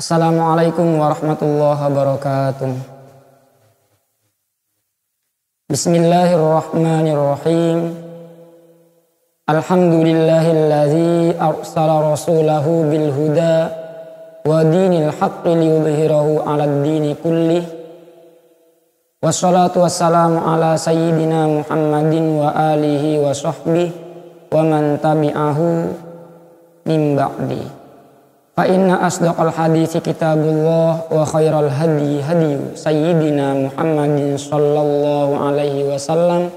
Assalamualaikum warahmatullahi wabarakatuh. Bismillahirrahmanirrahim. Alhamdulillahilladzi arsala rasulahu bil huda wa dinil haqqi liyudhhirahu 'alad dini kullih. Wassalatu wassalamu ala sayyidina Muhammadin wa alihi wa sahbihi wa man tabi'ahu min ba'di. Fa inna asdaqal hadithi kitabullah wa khairal hadi hadiyu sayyidina Muhammadin sallallahu alaihi wasallam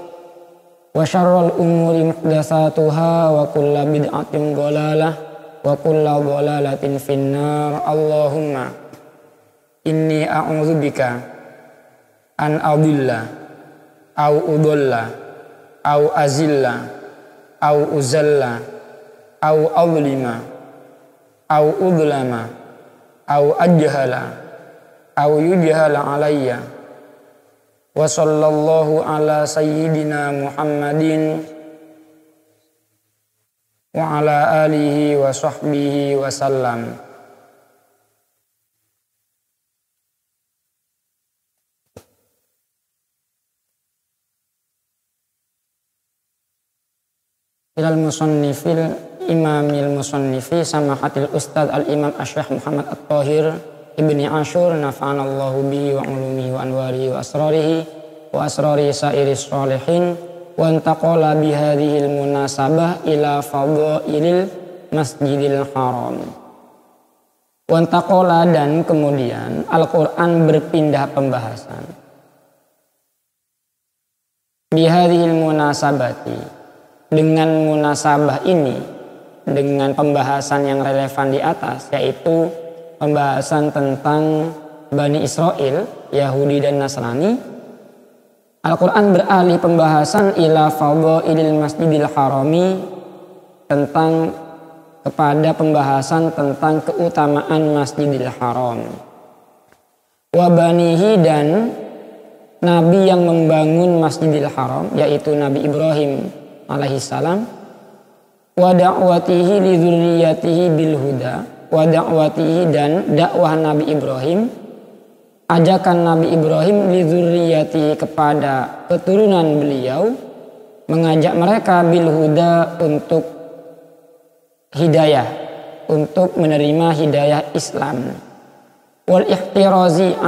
wa syarrul umuri muhdatsatuha wa kullu bid'atin dhalalah wa kullu dhalalatin finnar. Allahumma inni a'udzubika an adilla au udalla au azilla au uzalla au adlima au udlama au ajhala au yujhala alayya. Wa sallallahu ala sayyidina Muhammadin wa ala alihi wa sahbihi wa sallam. Ilal musannifil imamil musannifi samahatil ustad al-imam asy-syekh Muhammad at-Thahir ibni Ashur nafa'anallahu bihi wa ulumihi wa anwarihi wa asrarihi wa asrari sairis sholihin wa antaqala bihadhil munasabah ila fadhailil masjidil haram. Wa antaqala, dan kemudian Al-Quran berpindah pembahasan bihadhil munasabati, dengan munasabah ini, dengan pembahasan yang relevan di atas, yaitu pembahasan tentang Bani Israel, Yahudi dan Nasrani. Al-Quran beralih pembahasan ila fadhailil masjidil harami, tentang kepada pembahasan tentang keutamaan Masjidil Haram. Wa banihi, dan nabi yang membangun Masjidil Haram, yaitu Nabi Ibrahim alaihissalam. Wa da'watihi li dzurriyyatihi bil huda, wa da'watihi, dan dakwah Nabi Ibrahim, ajakan Nabi Ibrahim li dzurriyyatihi, kepada keturunan beliau, mengajak mereka bil huda, untuk hidayah, untuk menerima hidayah Islam. Wal ihtirazi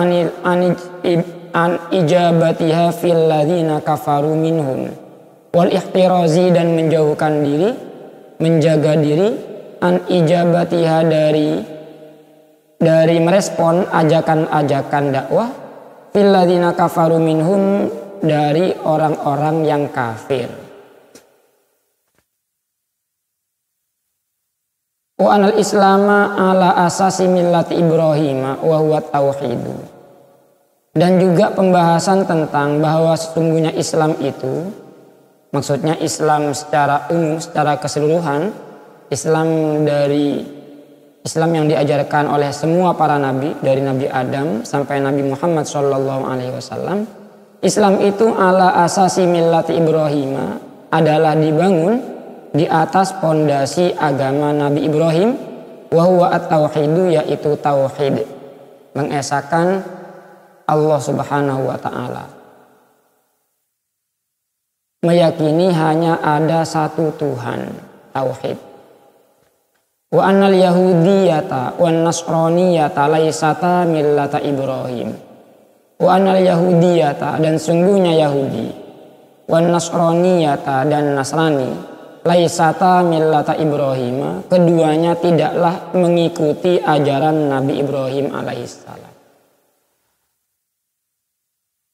an ijabatiha fil ladzina kafaru minhum. Wal ihtirazi, dan menjauhkan diri, menjaga diri, an ijabatiha, dari merespon ajakan-ajakan dakwah, fil ladzina kafaru minhum, dari orang-orang yang kafir. Wa anal islama ala asasi millati Ibrahim wa huwa tauhidu, dan juga pembahasan tentang bahwa sesungguhnya Islam itu, maksudnya Islam secara umum, secara keseluruhan, Islam yang diajarkan oleh semua para nabi, dari Nabi Adam sampai Nabi Muhammad SAW. Islam itu ala asasi millati Ibrahim, adalah dibangun di atas pondasi agama Nabi Ibrahim, wa huwa at-tauhidu, yaitu tauhid, mengesahkan Allah Subhanahu wa taala, meyakini hanya ada satu Tuhan, tauhid. Wa annal yahudiyata wan nasraniyata laisata millata Ibrahim. Wa annal yahudiyata, dan sungguhnya Yahudi, wan nasraniyata, dan Nasrani, laisata millata Ibrahim, keduanya tidaklah mengikuti ajaran Nabi Ibrahim alaihissalam.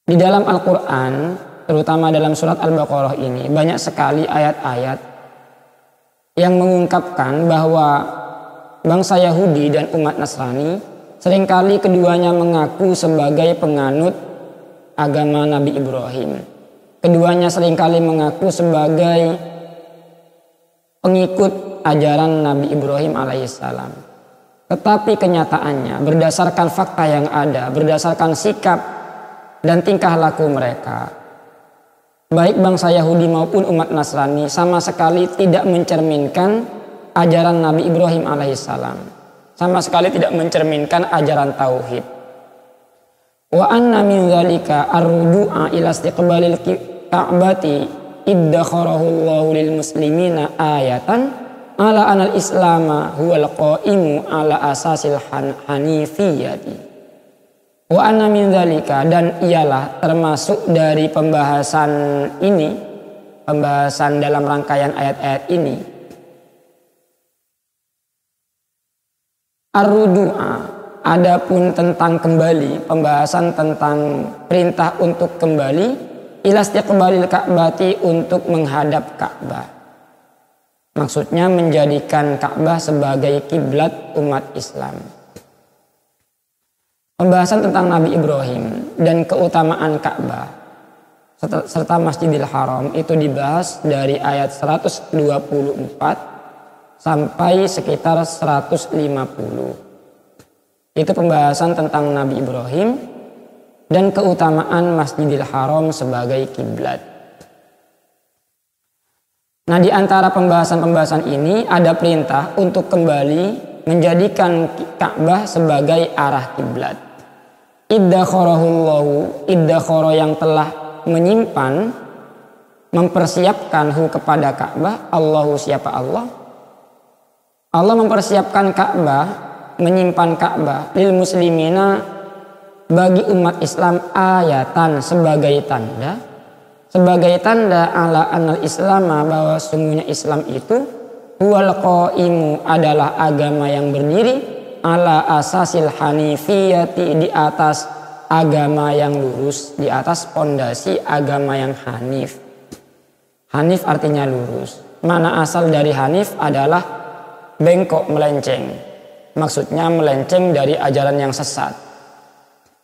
Di dalam Al-Quran, terutama dalam surat Al-Baqarah ini, banyak sekali ayat-ayat yang mengungkapkan bahwa bangsa Yahudi dan umat Nasrani, seringkali keduanya mengaku sebagai penganut agama Nabi Ibrahim. Keduanya seringkali mengaku sebagai pengikut ajaran Nabi Ibrahim alaihissalam. Tetapi kenyataannya, berdasarkan fakta yang ada, berdasarkan sikap dan tingkah laku mereka, baik bangsa Yahudi maupun umat Nasrani, sama sekali tidak mencerminkan ajaran Nabi Ibrahim alaihissalam. sama sekali tidak mencerminkan ajaran tauhid. Wa anna min dzalika ar-ruju'a ila istiqbalil ka'bati iddakharahu Allahu lil muslimina ayatan ala anal islama huwal qa'imu ala asasil hanifiyyati. Wa anna min dzalika, dan ialah termasuk dari pembahasan ini, pembahasan dalam rangkaian ayat-ayat ini, ar-ruju'a, adapun tentang kembali, pembahasan tentang perintah untuk kembali ila istiqbalil ka'bati, untuk menghadap Ka'bah. Maksudnya menjadikan Ka'bah sebagai kiblat umat Islam. Pembahasan tentang Nabi Ibrahim dan keutamaan Ka'bah serta Masjidil Haram itu dibahas dari ayat 124 sampai sekitar 150. Itu pembahasan tentang Nabi Ibrahim dan keutamaan Masjidil Haram sebagai kiblat. Nah, di antara pembahasan-pembahasan ini ada perintah untuk kembali menjadikan Ka'bah sebagai arah kiblat. Iddakhorahullahu, iddakhoro yang telah menyimpan, mempersiapkan kepada Ka'bah. Allahu, siapa Allah? Allah mempersiapkan Ka'bah, menyimpan Ka'bah lil muslimina, bagi umat Islam, ayatan, sebagai tanda ala anal islama, bahwa sungguhnya Islam itu huwal qaimu, adalah agama yang berdiri ala asasil hanifiyati, di atas agama yang lurus, di atas pondasi agama yang hanif. Hanif artinya lurus. Mana asal dari hanif adalah bengkok, melenceng. Maksudnya melenceng dari ajaran yang sesat,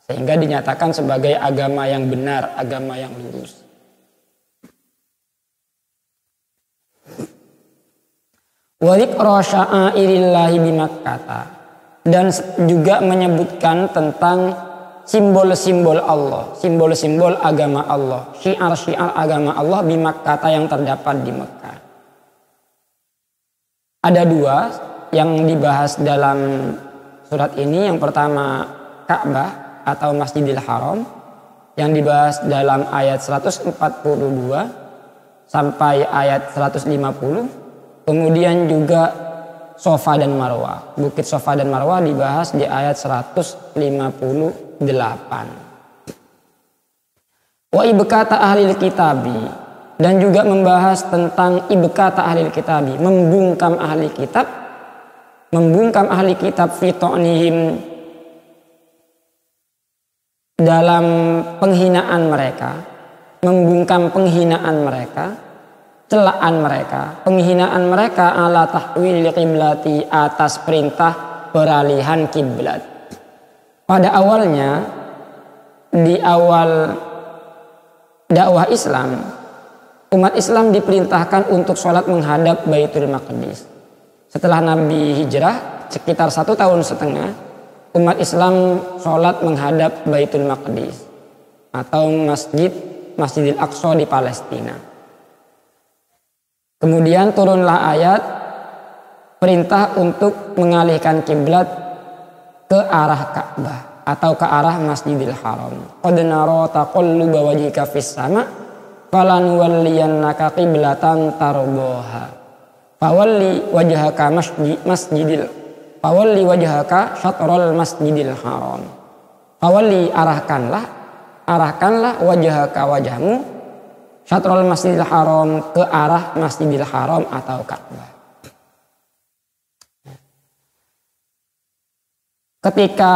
sehingga dinyatakan sebagai agama yang benar, agama yang lurus. Wa dzikra sya'airillahi bimakkata, dan juga menyebutkan tentang simbol-simbol Allah, simbol-simbol agama Allah, syiar-syiar agama Allah bimakkata, yang terdapat di Mekah. Ada dua yang dibahas dalam surat ini. Yang pertama Ka'bah atau Masjidil Haram, yang dibahas dalam ayat 142 sampai ayat 150. Kemudian juga Sofa dan Marwah, Bukit Sofa dan Marwah dibahas di ayat 158. Wa ibkata ahlil kitabi, dan juga membahas tentang ibkata ahlil kitabi, membungkam ahli kitab fi ta'nihim, dalam penghinaan mereka, membungkam penghinaan mereka, celaan mereka, penghinaan mereka ala tahwil qiblati, atas perintah peralihan kiblat. Pada awalnya, di awal dakwah Islam, umat Islam diperintahkan untuk sholat menghadap Baitul Maqdis. Setelah Nabi hijrah sekitar 1,5 tahun, umat Islam sholat menghadap Baitul Maqdis atau Masjidil Aqsa di Palestina. Kemudian turunlah ayat perintah untuk mengalihkan kiblat ke arah Ka'bah atau ke arah Masjidil Haram. Qad nara taqalluba wajhika fis sama' falanuwalliyannaka qiblatan tardaha. Fawalli wajhaka syatrul Masjidil Haram. Fawalli, arahkanlah wajhaka, wajahmu, syatrul Masjidil Haram, ke arah Masjidil Haram atau Ka'bah. Ketika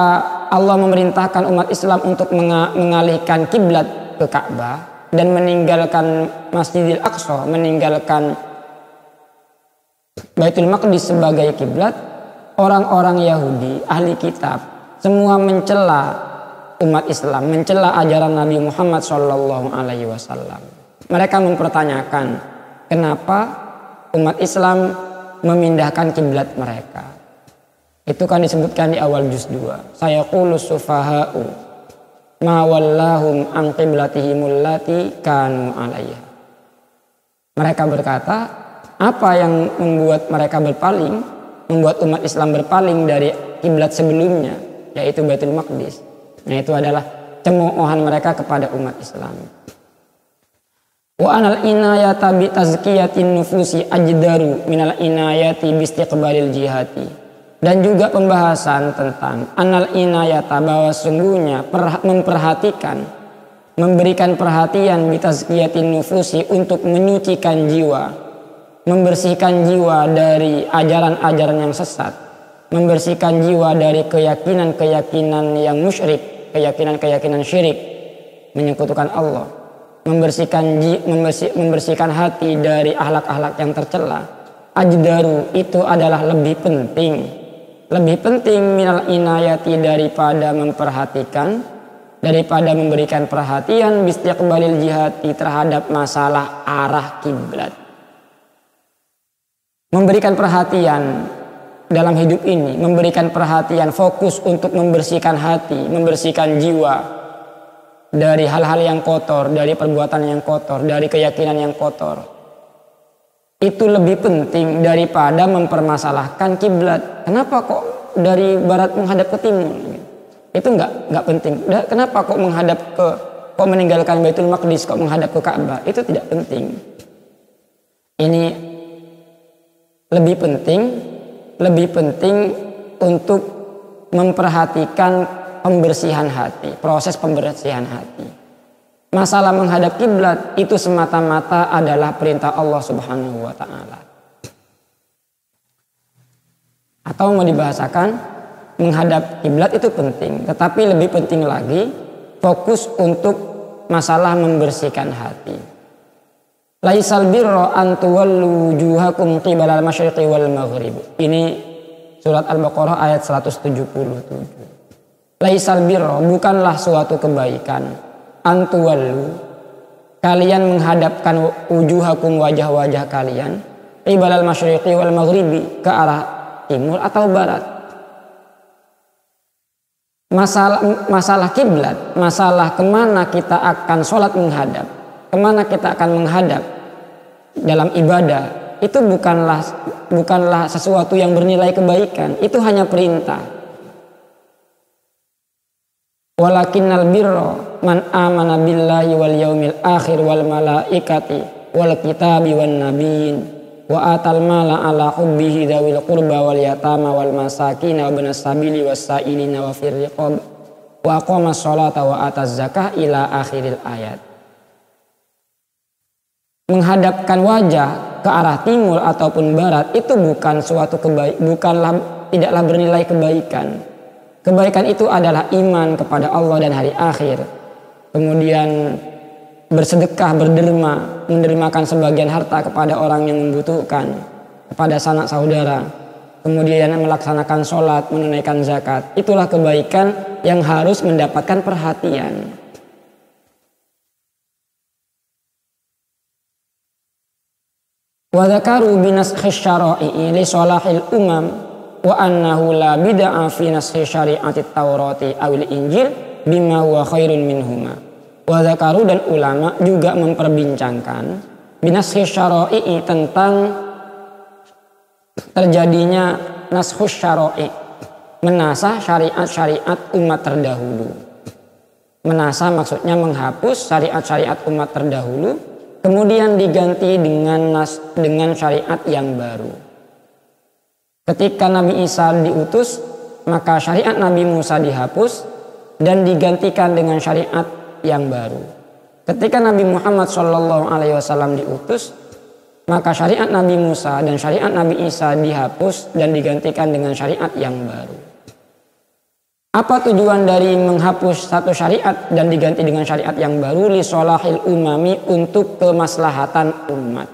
Allah memerintahkan umat Islam untuk mengalihkan kiblat ke Ka'bah dan meninggalkan Masjidil Aqsa, meninggalkan Baitul Maqdis sebagai kiblat, orang-orang Yahudi, ahli kitab, semua mencela umat Islam, mencela ajaran Nabi Muhammad SAW. Mereka mempertanyakan kenapa umat Islam memindahkan kiblat mereka. Itu kan disebutkan di awal juz 2. Sayaqulu sufaha'u ma wallahum an qiblatihimul lati kanu 'alaiha. Mereka berkata, apa yang membuat mereka berpaling membuat umat Islam berpaling dari kiblat sebelumnya, yaitu Baitul Maqdis. Nah, itu adalah cemoohan mereka kepada umat Islam. Wa anal inayata bi tazkiyatin nufusi ajdaru minal inayati bi istiqbalil jihati. Dan juga pembahasan tentang anal inayata, bahwa sungguhnya memperhatikan, memberikan perhatian bi tazkiyatin nufusi untuk menyucikan jiwa, membersihkan jiwa dari ajaran-ajaran yang sesat, membersihkan jiwa dari keyakinan-keyakinan yang musyrik, keyakinan-keyakinan syirik, menyekutukan Allah, membersihkan hati dari akhlak-akhlak yang tercela. Ajdaru, itu adalah lebih penting minal inayati, daripada memperhatikan, daripada memberikan perhatian bistiqbalil jihati, terhadap masalah arah kiblat. Memberikan perhatian dalam hidup ini, memberikan perhatian fokus untuk membersihkan hati, membersihkan jiwa dari hal-hal yang kotor, dari perbuatan yang kotor, dari keyakinan yang kotor. Itu lebih penting daripada mempermasalahkan kiblat. Kenapa kok dari barat menghadap ke timur? Itu enggak penting. Kenapa kok meninggalkan Baitul Maqdis, kok menghadap ke Ka'bah? Itu tidak penting. Ini lebih penting untuk memperhatikan pembersihan hati, proses pembersihan hati. Masalah menghadap kiblat itu semata-mata adalah perintah Allah Subhanahu wa taala. Atau mau dibahasakan, menghadap kiblat itu penting, tetapi lebih penting lagi fokus untuk masalah membersihkan hati. Laisal birra an tuwallu wujuhakum qibalal masyriqi wal maghrib. Ini surat Al-Baqarah ayat 177. Laisal birra, bukanlah suatu kebaikan, an tuwallu, kalian menghadapkan wujuhakum, wajah-wajah kalian, qibalal masyriqi wal maghribi, ke arah timur atau barat. Masalah kiblat, masalah kemana kita akan sholat menghadap, kemana kita akan menghadap dalam ibadah, itu bukanlah sesuatu yang bernilai kebaikan, itu hanya perintah. Walakinnal birra man amana billahi wal yaumil akhir wal malaikati wal kitabi wan nabiyyin wa atal mala ala hubbihi dzawil qurba wal yatama wal masakin wa ibnas sabili was sa'ilina wa fir riqab wa aqamas sholata wa ataz zakah ila akhiril ayat. Menghadapkan wajah ke arah timur ataupun barat itu bukan suatu tidaklah bernilai kebaikan. Kebaikan itu adalah iman kepada Allah dan hari akhir. Kemudian bersedekah, berderma, mendermakan sebagian harta kepada orang yang membutuhkan, kepada sanak saudara. Kemudian melaksanakan sholat, menunaikan zakat. Itulah kebaikan yang harus mendapatkan perhatian. Wa dzakaru bi naskhi syara'i li salahil umam wa annahu la bid'a fi naskhi syari'ati Taurati awil Injil bima huwa khairun minhuma. Wa dzakaru, dan ulama juga memperbincangkan bi naskhi syara'i, tentang terjadinya naskhu syara'i, menasah syariat-syariat umat terdahulu. Menasah maksudnya menghapus syariat-syariat umat terdahulu, kemudian diganti dengan syariat yang baru. Ketika Nabi Isa diutus, maka syariat Nabi Musa dihapus dan digantikan dengan syariat yang baru. Ketika Nabi Muhammad SAW diutus, maka syariat Nabi Musa dan syariat Nabi Isa dihapus dan digantikan dengan syariat yang baru. Apa tujuan dari menghapus satu syariat dan diganti dengan syariat yang baru? Li sholahil umami, untuk kemaslahatan umat,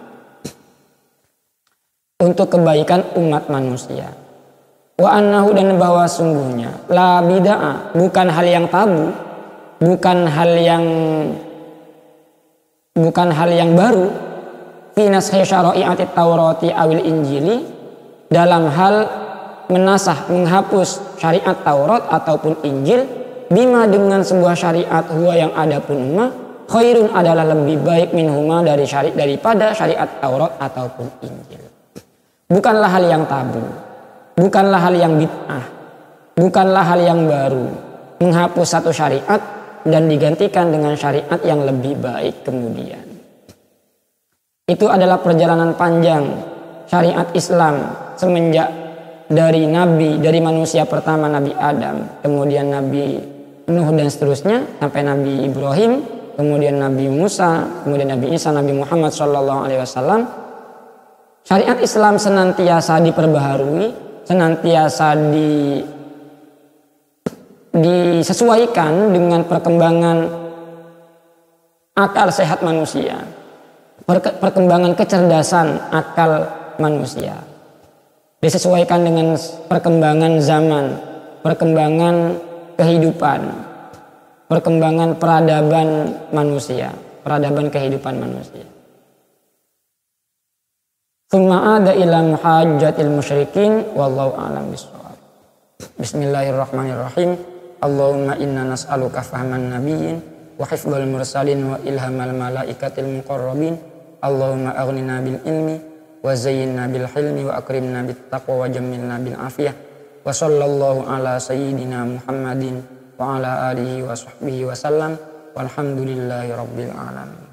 untuk kebaikan umat manusia. Wa annahu, dan bahwa sungguhnya la bid'ah, bukan hal yang tabu, bukan hal yang baru, fi naskhi syara'i'ati Taurati awil Injili, dalam hal menasah, menghapus syariat Taurat ataupun Injil, bima, dengan sebuah syariat, huwa yang ada pun ma, khairun, adalah lebih baik, minhuma, daripada syariat Taurat ataupun Injil. Bukanlah hal yang tabu, bukanlah hal yang bid'ah, bukanlah hal yang baru, menghapus satu syariat dan digantikan dengan syariat yang lebih baik kemudian. Itu adalah perjalanan panjang syariat Islam semenjak dari manusia pertama Nabi Adam, kemudian Nabi Nuh dan seterusnya sampai Nabi Ibrahim, kemudian Nabi Musa, kemudian Nabi Isa, Nabi Muhammad SAW. Syariat Islam senantiasa diperbaharui, senantiasa disesuaikan dengan perkembangan akal sehat manusia, perkembangan kecerdasan akal manusia, disesuaikan dengan perkembangan zaman, perkembangan kehidupan, perkembangan peradaban manusia, peradaban kehidupan manusia. Tsumma ada ila muhajjatil musyrikin wallahu a'lam bishawab. Bismillahirrahmanirrahim. Allahumma inna nas'aluka fahman nabiyyin wa hifdzal mursalin wa ilhamal malaikatil muqarrabin. Allahumma aghnina bil ilmi wa zayyinna bil hilmi wa akrimna bit taqwa wa jammilna bil afiyah. Wa sallallahu ala sayyidina Muhammadin wa ala alihi wa sahbihi wa sallam. Walhamdulillahi rabbil alamin.